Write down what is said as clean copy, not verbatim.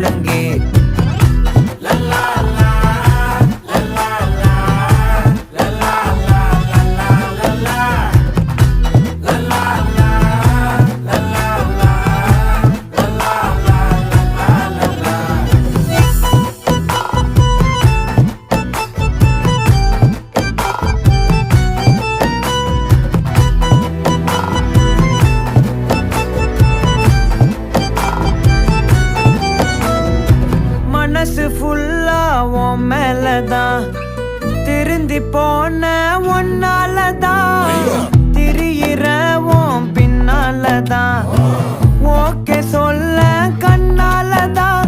முழங்கே மனசு ஃபுல்லா உன் மேலதான் திருந்தி போன ஒன்னாலதான் திரியிற உன் பின்னாலதான் ஓகே சொல்ல கண்ணாலதான்